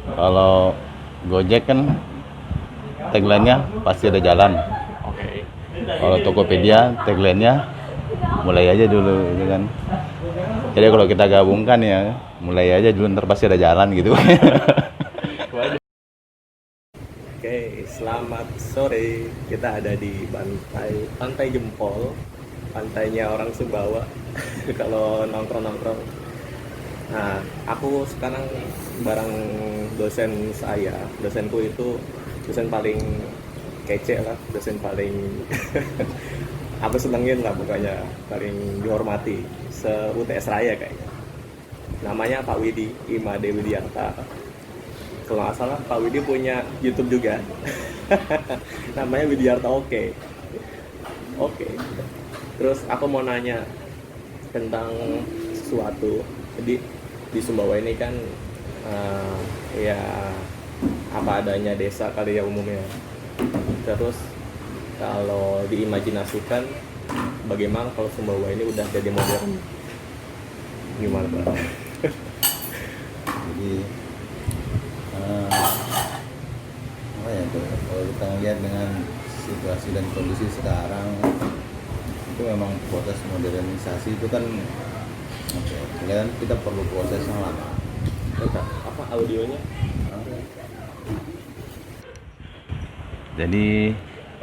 Kalau Gojek kan tagline-nya pasti ada jalan. Oke. Kalau Tokopedia tagline-nya mulai aja dulu gitu kan. Jadi kalau kita gabungkan ya mulai aja dulu, ntar pasti ada jalan gitu. Waduh. Oke, selamat sore. Kita ada di Pantai Jempol, pantainya orang Sumbawa. Kalau nongkrong-nongkrong. Nah, aku sekarang bareng dosen saya. Dosenku itu dosen paling kece lah, dosen paling aku senengin lah, pokoknya paling dihormati se UTS Raya kayaknya. Namanya Pak Widi Imade Widiarta. Kalau nggak salah Pak Widi punya YouTube juga. Namanya Widiarta. Oke. Terus aku mau nanya tentang sesuatu. Jadi di Sumbawa ini kan ya apa adanya desa kali ya umumnya. Terus kalau diimajinasikan bagaimana kalau Sumbawa ini udah jadi modern, gimana Pak? Jadi apa ya tuh, kalau kita lihat dengan situasi dan kondisi sekarang itu memang proses modernisasi itu kan kelihatan kita perlu proses yang lama. Bentar, apa audionya? Jadi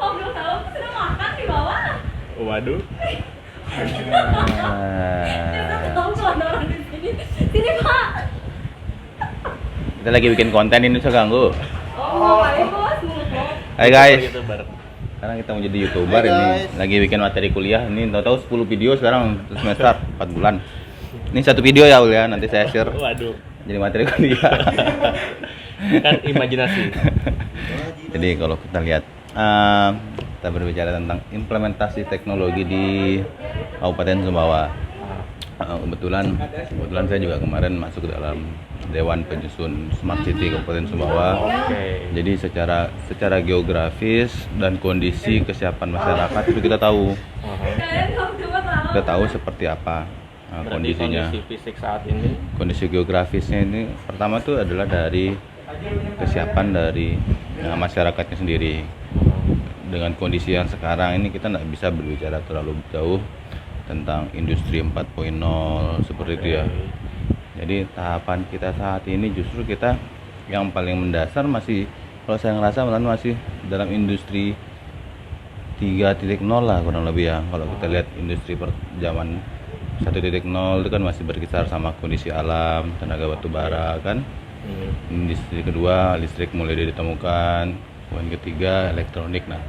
Oh, belum tahu, aku sedang makan di bawah. Waduh. Kita tahu kalau ada orang di sini. Sini, Pak. kita lagi bikin konten ini, bisa ganggu. Oh, Pak Bos, mulut lo. Hai guys, YouTuber. sekarang kita mau jadi YouTuber ini, lagi bikin materi kuliah. Ini tahu 10 video sekarang semester 4 bulan. Ini satu video ya Ul ya, nanti saya share Waduh. jadi materi kuliah. Kan imajinasi. Jadi kalau kita lihat kita berbicara tentang implementasi teknologi di Kabupaten Sumbawa. Kebetulan saya juga kemarin masuk dalam Dewan Penyusun Smart City Kabupaten Sumbawa. Oke. Jadi secara geografis dan kondisi kesiapan masyarakat itu kita tahu. Kalian kamu coba tahu. Kita tahu seperti apa Berarti kondisinya. kondisi fisik saat ini. Kondisi geografisnya ini pertama itu adalah dari kesiapan dari masyarakatnya sendiri. Dengan kondisi yang sekarang ini kita nggak bisa berbicara terlalu jauh tentang industri 4.0 seperti itu ya. Jadi tahapan kita saat ini justru kita yang paling mendasar masih, kalau saya ngerasa malah masih dalam industri 3.0 lah kurang lebih ya. Kalau kita lihat industri zaman 1.0 itu kan masih berkisar sama kondisi alam, tenaga batu bara kan. Industri kedua listrik mulai ditemukan, poin ketiga elektronik. Nah,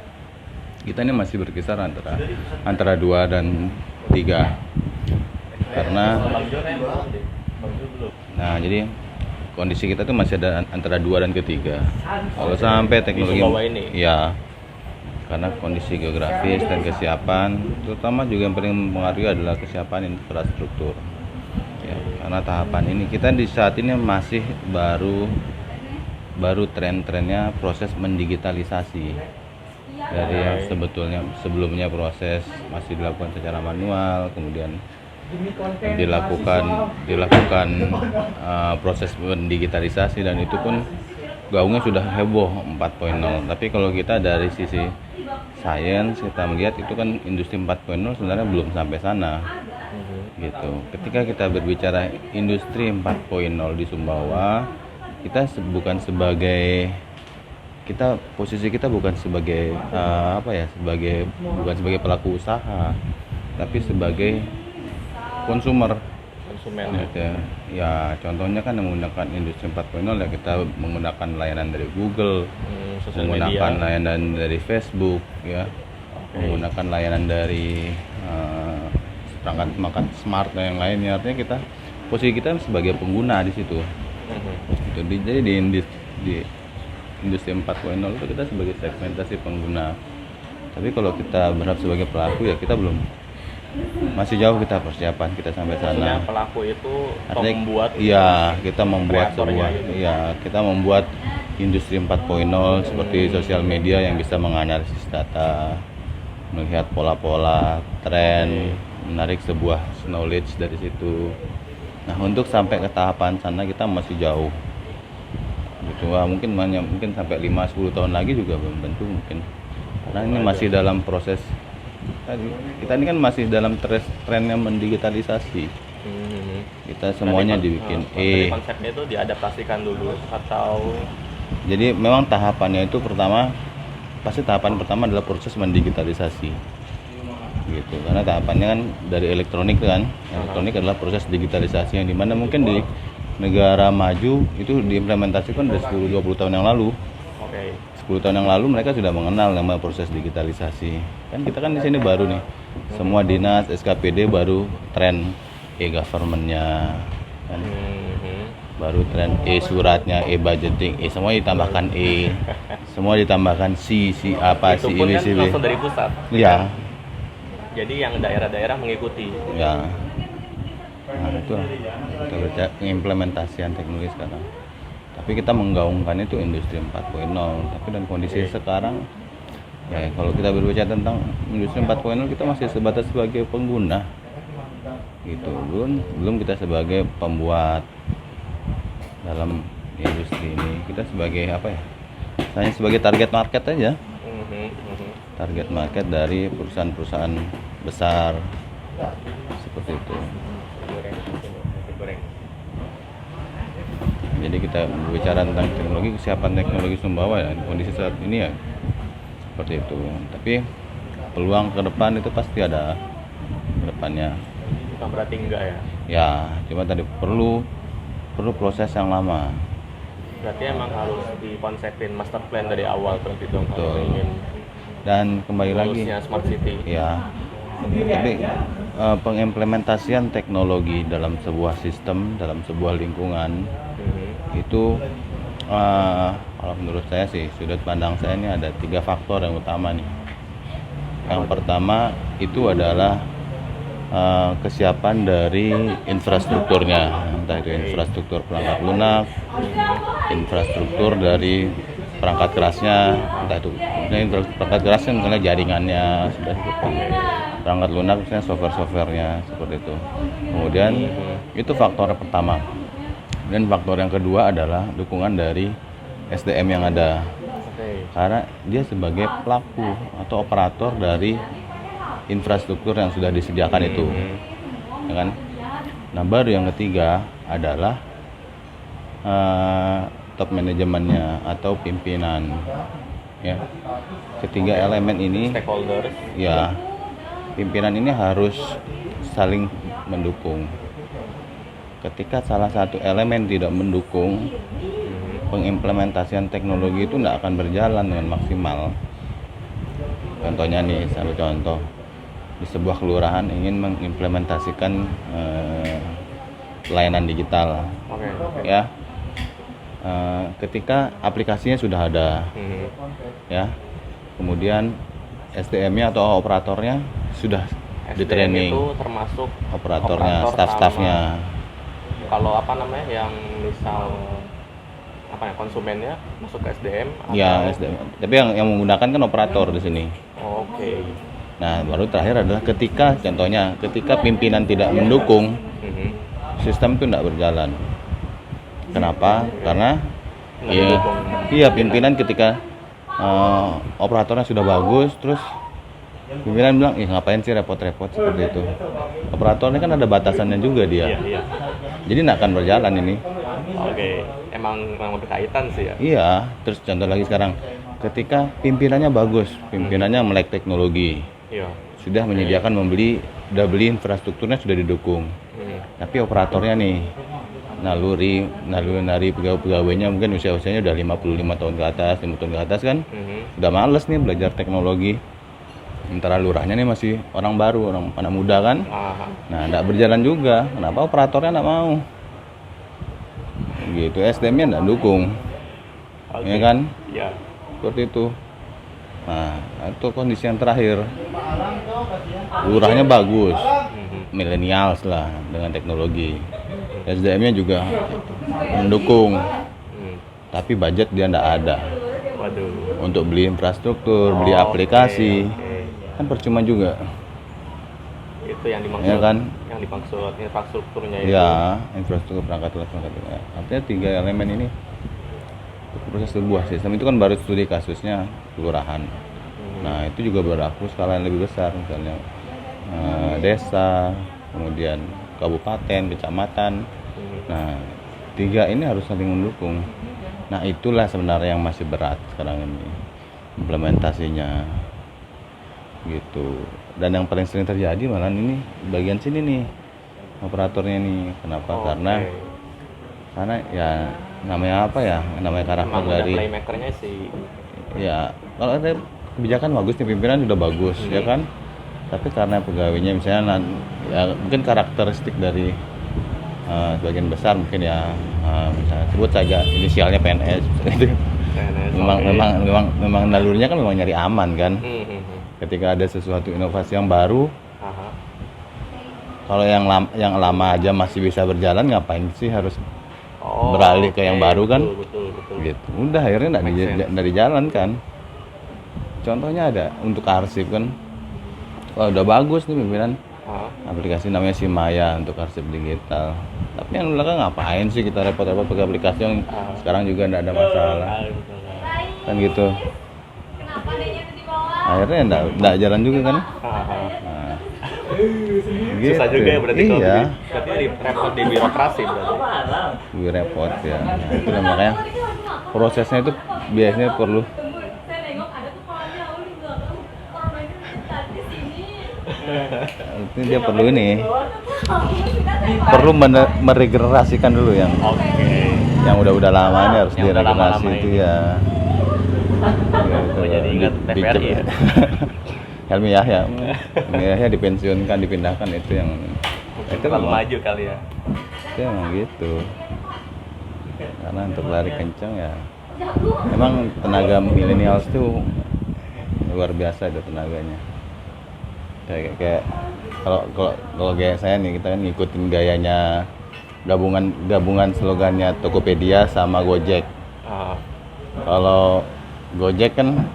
kita ini masih berkisar antara 2 dan 3. Karena nah jadi kondisi kita tuh masih ada antara 2 dan ketiga. Kalau sampai teknologi Sumbawa ini? ya, karena kondisi geografis dan kesiapan, terutama juga yang paling mempengaruhi adalah kesiapan infrastruktur. Ya, karena tahapan ini kita di saat ini masih baru tren-trennya proses mendigitalisasi dari yang sebelumnya proses masih dilakukan secara manual, kemudian dilakukan proses mendigitalisasi, dan itu pun gaungnya sudah heboh 4.0. Tapi kalau kita dari sisi sains kita melihat itu kan industri 4.0 sebenarnya belum sampai sana gitu. Ketika kita berbicara industri 4.0 di Sumbawa, kita posisi kita bukan sebagai bukan sebagai pelaku usaha, tapi sebagai konsumen ya. Ya contohnya kan menggunakan industri 4.0 ya, kita menggunakan layanan dari Google, menggunakan layanan dari Facebook ya, menggunakan layanan dari perangkat makan smart dan yang lainnya. Artinya posisi kita sebagai pengguna di situ. Jadi di industri 4.0 itu kita sebagai segmentasi pengguna. Tapi kalau kita berharap sebagai pelaku ya kita masih jauh kita persiapan kita sampai sana. Pelaku itu artinya membuat kita membuat industri 4.0 seperti sosial media yang bisa menganalisis data, melihat pola-pola, tren, menarik sebuah knowledge dari situ. Nah, untuk sampai ke tahapan sana kita masih jauh gitu. Wah, mungkin sampai 5-10 tahun lagi juga belum tentu mungkin. Karena ini masih dalam proses tadi. Kita ini kan masih dalam trennya mendigitalisasi. Kita semuanya dibikin Jadi konsepnya itu diadaptasikan dulu atau Jadi memang tahapannya itu tahapan pertama adalah proses mendigitalisasi. Gitu. Karena tahapannya kan dari elektronik kan. Elektronik adalah proses digitalisasi yang dimana mungkin di negara maju itu diimplementasikan dari 10-20 tahun yang lalu. oke. 10 tahun yang lalu mereka sudah mengenal nama proses digitalisasi. Kan kita kan di sini baru nih. Semua dinas SKPD baru tren e-government-nya kan. Baru tren e-suratnya, e-budgeting, semua ditambahkan semua ditambahkan si apa Itu si pun ini kan si langsung dari pusat. ya Jadi yang daerah-daerah mengikuti. ya. Nah itu kita baca implementasian teknologi sekarang. Tapi kita menggaungkan itu industri 4.0. Tapi dan kondisi sekarang ya kalau kita berbicara tentang industri 4.0 kita masih sebatas sebagai pengguna gitu, belum kita sebagai pembuat dalam industri ini. Kita sebagai apa ya, hanya sebagai target market aja, target market dari perusahaan-perusahaan besar seperti itu. Jadi kita berbicara tentang teknologi, kesiapan teknologi Sumbawa ya kondisi saat ini ya seperti itu. Tapi peluang ke depan itu pasti ada ke depannya. Bukan berarti enggak ya. Ya, cuma tadi perlu proses yang lama. Berarti emang harus dikonsepin master plan dari awal terlebih dahulu kalau Betul. ingin Dan kembali lagi goalsnya smart city. ya. Tapi pengimplementasian teknologi dalam sebuah sistem, dalam sebuah lingkungan itu kalau menurut saya sih, sudut pandang saya ini ada 3 faktor yang utama nih. Yang pertama itu adalah kesiapan dari infrastrukturnya, entah itu infrastruktur perangkat lunak, infrastruktur dari perangkat kerasnya, entah itu perangkat kerasnya misalnya jaringannya sudah cukup, perangkat lunak misalnya software-softwarenya seperti itu. Kemudian itu faktor pertama. Dan faktor yang kedua adalah dukungan dari SDM yang ada, karena dia sebagai pelaku atau operator dari infrastruktur yang sudah disediakan itu, ya kan? Nah baru yang ketiga adalah top manajemennya atau pimpinan, ya. Ketiga elemen ini, Stakeholders. ya, pimpinan ini harus saling mendukung. Ketika salah satu elemen tidak mendukung, pengimplementasian teknologi itu tidak akan berjalan dengan maksimal. Contohnya nih, satu contoh, di sebuah kelurahan ingin mengimplementasikan pelayanan digital, ya. Ketika aplikasinya sudah ada, ya, kemudian SDM-nya atau operatornya sudah di SDM training, itu termasuk operatornya, operator staff-staffnya. Kalau apa namanya yang misal apa ya, konsumennya masuk ke SDM atau... Ya, SDM. Tapi yang menggunakan kan operator di sini. Oke. Nah, baru terakhir adalah ketika pimpinan tidak mendukung, sistem itu tidak berjalan. Kenapa? Karena iya pimpinan ketika operatornya sudah bagus, terus pimpinan bilang, ngapain sih repot-repot seperti itu. Operatornya kan ada batasannya juga dia. Iya. Jadi tidak akan berjalan ini. Oke. Emang berkaitan sih ya. Iya, terus contoh lagi sekarang, ketika pimpinannya bagus, pimpinannya melek teknologi, Iya. sudah menyediakan beli infrastrukturnya sudah didukung. Tapi operatornya nih naluri pegawainya mungkin usianya udah 55 tahun ke atas, 50 tahun ke atas kan, udah males nih belajar teknologi. Sementara lurahnya nih masih orang baru, orang anak muda kan. Nah, enggak berjalan juga. Kenapa operatornya enggak mau? Gitu, SDM-nya enggak dukung. Ya kan? Iya. Seperti itu. Nah, itu kondisi yang terakhir. Lurahnya bagus. Millennials lah dengan teknologi. SDM-nya juga mendukung. Tapi budget dia enggak ada. Waduh. Untuk beli infrastruktur, beli aplikasi. Kan percuma juga. Itu yang dimaksud. Ya kan? Yang dimaksud infrastrukturnya itu. Ya, infrastruktur perangkat lunak. Artinya 3 elemen ini proses sebuah sistem itu kan baru studi kasusnya kelurahan. Nah itu juga berlaku skala yang lebih besar, misalnya desa, kemudian kabupaten, kecamatan. Nah 3 ini harus saling mendukung. Nah itulah sebenarnya yang masih berat sekarang ini implementasinya gitu. Dan yang paling sering terjadi malah ini bagian sini nih, operatornya nih. Kenapa? Karena ya namanya apa ya, namanya karakter Emang udah dari playmakernya sih. ya, kalau ada kebijakan bagus nih, pimpinan sudah bagus ya kan, tapi karena pegawainya misalnya ya mungkin karakteristik dari sebagian besar mungkin ya, misalnya sebut saja inisialnya PNS itu PNS, memang nalurinya kan memang nyari aman kan. Ketika ada sesuatu inovasi yang baru, Aha. kalau yang lama aja masih bisa berjalan, ngapain sih harus Oh, beralih ke yang baru kan? Betul. Gitu. Udah akhirnya nggak dijalankan. Contohnya ada untuk arsip kan, wah udah bagus nih pimpinan, aplikasi namanya Simaya untuk arsip digital. Tapi yang belakang ngapain sih kita repot-repot pakai aplikasi yang sekarang juga nggak ada masalah kan gitu. Kenapa adanya tuh di bawah? Akhirnya nggak jalan juga kan. Nah, Susah gitu. juga ya berarti kalau Iya, berarti repot di birokrasi berarti. lebih repot ya. Nah, itu makanya prosesnya itu biasanya perlu Tunggu, saya nengok ada tuh kolamnya jauh di belakang. Kolam itu tadi sini. itu dia perlu ini, perlu meregenerasikan dulu yang udah lama ini harus Yang udah diregenerasi lama-lama itu ini. ya. Oh, jadi ingat TVRI ya? Helmi Yahya dipensiunkan, dipindahkan, itu yang itu Terlalu memang, maju kali ya. itu emang gitu. Karena untuk lari kencang ya, emang tenaga milenials tuh luar biasa itu tenaganya. Kayak kalau kayak saya nih, kita kan ngikutin gayanya gabungan slogannya Tokopedia sama Gojek. Kalau Gojek kan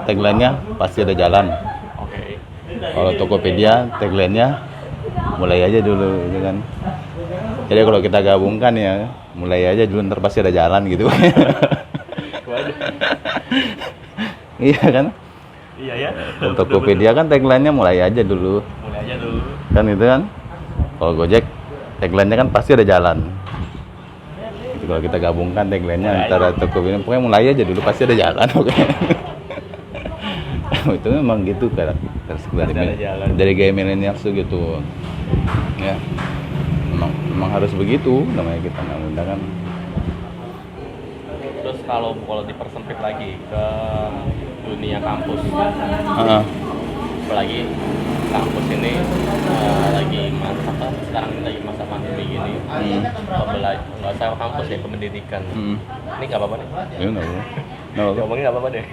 tagline-nya pasti ada jalan. Oke. Kalau Tokopedia tagline-nya mulai aja dulu gitu kan. Jadi kalau kita gabungkan ya, mulai aja dulu, ntar pasti ada jalan gitu. Waduh. Iya kan? Iya ya. Untuk Tokopedia kan tagline-nya mulai aja dulu. Mulai aja dulu. Kan itu kan. Kalau Gojek tagline-nya kan pasti ada jalan. Itu kalau kita gabungkan tagline-nya antara Tokopedia, pokoknya mulai aja dulu pasti ada jalan. Oke. Itu memang gitu karakteristik dari gaya milenial tuh gitu. Ya. Memang harus begitu namanya kita nggak mudah kan. Terus kalau dipersempit lagi ke dunia kampus, apalagi kampus ini lagi sekarang ini lagi masa pandemi gini, nggak usah kampus ya, pendidikan. Ini nggak apa-apa nih. Ya nggak apa-apa. Ngomongin nggak apa-apa deh.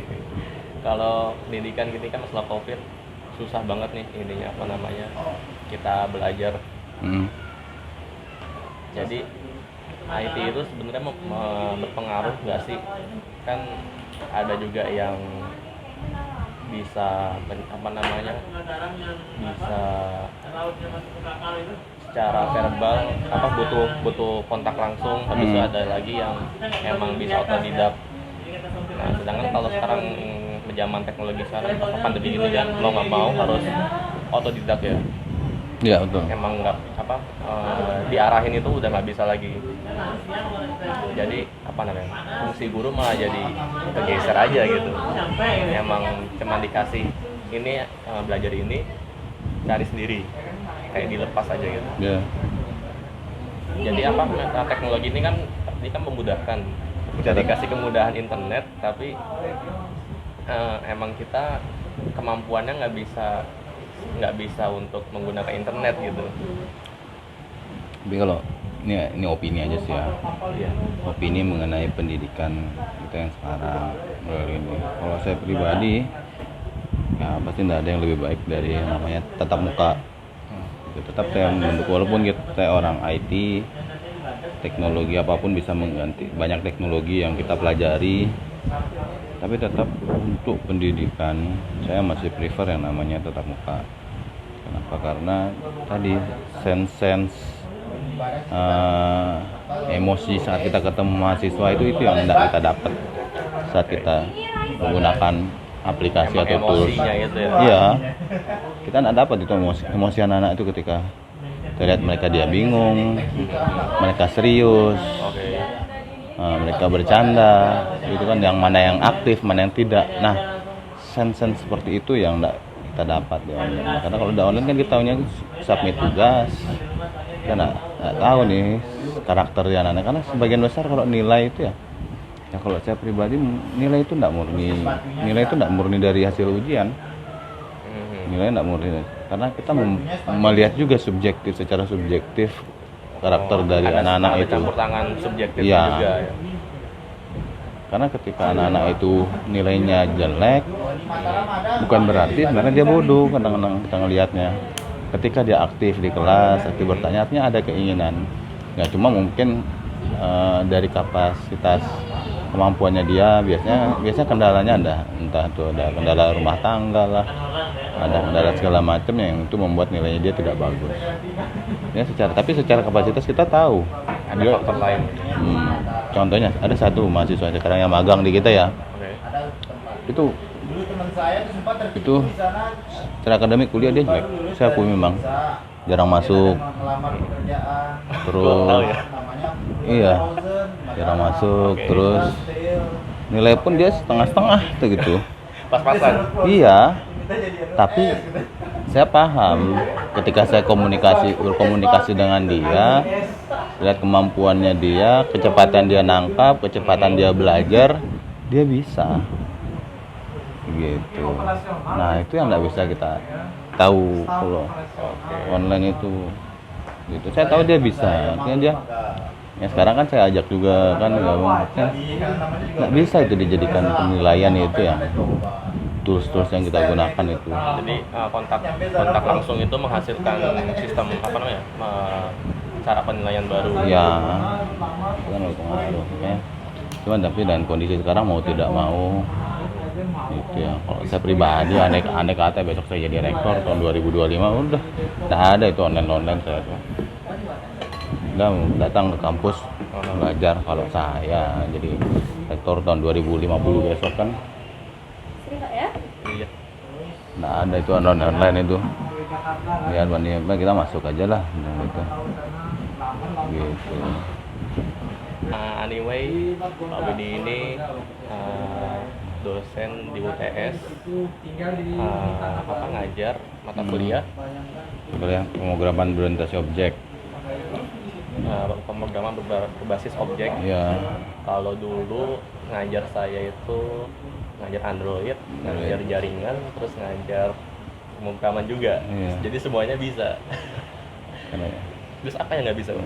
Kalau pendidikan kita kan masalah COVID susah banget nih ininya apa namanya kita belajar. Jadi IT itu sebenarnya berpengaruh nggak sih? Kan ada juga yang bisa bisa secara verbal butuh kontak langsung, habis itu ada lagi yang emang bisa otodidak. Nah, sedangkan kalau sekarang zaman teknologi sekarang pandemi ini kan mau nggak mau harus otodidak ya. Iya betul. Emang nggak diarahin itu udah nggak bisa lagi. Jadi fungsi guru malah jadi bergeser aja gitu. Emang cuma dikasih ini belajar ini, cari sendiri, kayak dilepas aja gitu. Iya. Jadi teknologi ini kan memudahkan. Udah dikasih kemudahan internet, tapi emang kita kemampuannya nggak bisa untuk menggunakan internet gitu. Tapi kalau ini opini aja sih ya. Iya. Opini mengenai pendidikan kita yang sekarang ini. Kalau saya pribadi, ya pasti tidak ada yang lebih baik dari yang namanya tatap muka. Tetap saya mendukung, walaupun kita orang IT, teknologi apapun bisa mengganti banyak teknologi yang kita pelajari, tapi tetap untuk pendidikan saya masih prefer yang namanya tatap muka. Kenapa? Karena tadi sense emosi saat kita ketemu mahasiswa itu yang tidak kita dapat saat kita menggunakan aplikasi Emang atau tools. emosinya itu ya. Iya, kita nggak dapat itu emosi anak-anak itu ketika terlihat mereka dia bingung, mereka serius, Oke. mereka bercanda, itu kan yang mana yang aktif, mana yang tidak. Nah, sense seperti itu yang nggak kita dapat di online. Karena kalau di online kan kita tahunya submit tugas, kita nggak tahu nih karakter anak-anak. Karena sebagian besar kalau nilai itu ya kalau saya pribadi nilai itu nggak murni dari hasil ujian. Nilai nggak murni karena kita melihat juga secara subjektif karakter dari anak-anak ada itu. campur tangan subjektif Iya. juga ya. Karena ketika anak-anak itu nilainya jelek, bukan berarti sebenarnya dia bodoh. Kadang-kadang kita ngelihatnya ketika dia aktif di kelas, aktif bertanya, artinya ada keinginan. Nggak cuma mungkin dari kapasitas kemampuannya dia, biasanya kendalanya ada, entah itu ada kendala rumah tangga lah, ada kendala segala macam yang itu membuat nilainya dia tidak bagus. Ya tapi secara kapasitas kita tahu. Ada faktor lain. Contohnya ada satu mahasiswa sekarang yang magang di kita ya. Oke. Itu secara akademik kuliah dia jelek. Saya akui memang jarang masuk. Terus Tahu ya. iya, jarang masuk. Terus nilai pun dia setengah-setengah tuh gitu. Pas-pasan. Iya. Tapi saya paham ketika saya berkomunikasi dengan dia, lihat kemampuannya dia, kecepatan dia nangkap, kecepatan dia belajar, dia bisa gitu. Nah itu yang nggak bisa kita tahu kalau online itu gitu. Saya tahu dia bisa, artinya dia ya sekarang kan saya ajak juga kan nggak bisa itu dijadikan penilaian itu ya, tools yang kita gunakan itu. Jadi kontak langsung itu menghasilkan sistem apa namanya? Cara penilaian baru. Ya, itu kan berpengaruh ya. Cuman tapi dengan kondisi sekarang mau tidak mau itu ya. Kalau saya pribadi aneh kata besok saya jadi rektor tahun 2025 udah ada itu online saya tuh. Udah datang ke kampus belajar kalau saya jadi rektor tahun 2050 besok kan. Sering nggak ya? Iya. Nah ada itu online itu. Ya kita masuk aja lah gitu. Gitu. Anyway, Pak Budi ini dosen di UTS, ngajar mata kuliah Pemrograman berorientasi objek. Pemrograman berbasis objek. Iya. Kalau dulu ngajar saya itu ngajar Android, ngajar jaringan, terus ngajar pemrograman juga. Iya. Jadi semuanya bisa. Karena Terus apa yang nggak bisa, Bang?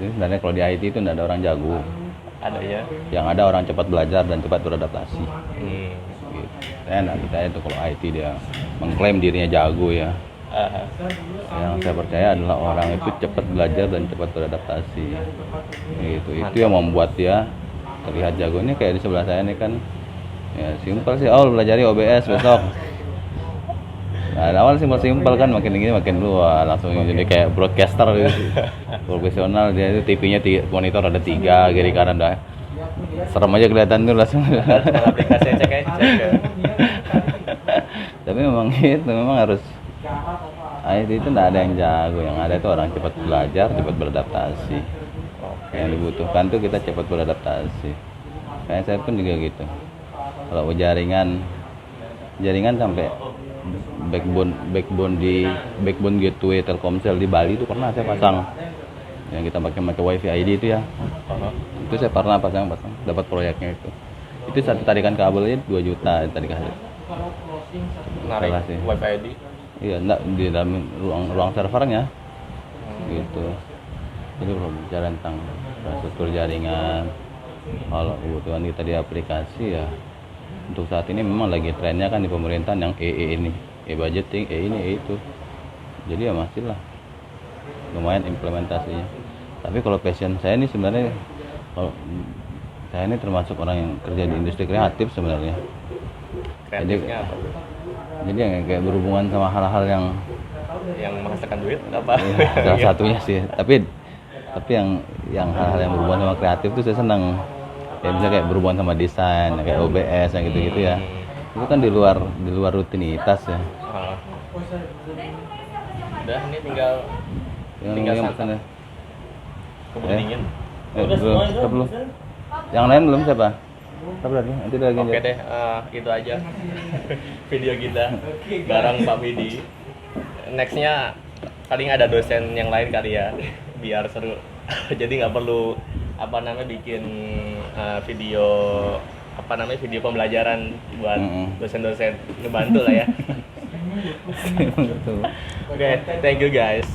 jadi sebenarnya kalau di IT itu tidak ada orang jago. Ada ya. Yang ada orang cepat belajar dan cepat beradaptasi. Hmm. Gitu. Saya nggak percaya itu kalau IT dia mengklaim dirinya jago ya. Yang saya percaya adalah orang itu cepat belajar dan cepat beradaptasi. Gitu. Itu yang membuat dia terlihat jago. Ini kayak di sebelah saya ini kan ya simpel sih. Belajar OBS besok. Nah, awal simpel kan makin gini makin luas langsung jadi kayak broadcaster gitu. Profesional dia itu TV-nya monitor ada 3 kiri kanan dah. Serem aja kelihatan tuh langsung. Aplikasi cek. Tapi memang harus IT itu enggak ada yang jago, yang ada itu orang cepat belajar, cepat beradaptasi. Yang dibutuhkan tuh kita cepat beradaptasi. Kayak saya pun juga gitu. Kalau jaringan sampai backbone gateway Telkomsel di Bali itu pernah saya pasang. Yang kita pakai WiFi ID itu ya. Itu saya pernah pasang dapat proyeknya itu. Itu satu tarikan kabelnya 2 juta tarikan. Narik WiFi ID. Iya, enggak di dalam ruang servernya. Gitu. Jadi kalau bicara tentang infrastruktur jaringan, kalau kebutuhan kita di aplikasi ya untuk saat ini memang lagi trennya kan di pemerintahan yang ini, budgeting, ini, itu. Jadi ya masih lah lumayan implementasinya. Tapi kalau passion saya ini sebenarnya, kalau saya ini termasuk orang yang kerja di industri kreatif sebenarnya. Kreatifnya apa? Jadi yang kayak berhubungan sama hal-hal yang menghasilkan duit apa? Ya, salah satunya sih. Tapi Tapi yang hal-hal yang berhubungan sama kreatif tuh saya senang. Kayak misalnya kayak berhubungan sama desain, kayak OBS yang gitu-gitu ya. Itu kan di luar rutinitas ya. Ah. Udah, ini tinggal Yang santap. pesan ya. kebun Eh. dingin. Belum, stop belum. Yang lain belum siapa? Stop lagi, nanti lagi. Oke deh, itu aja video kita bareng Pak Widi. Nextnya paling ada dosen yang lain kali ya, biar seru. Jadi nggak perlu bikin video video pembelajaran buat dosen-dosen, ngebantu lah ya. Oke, thank you guys.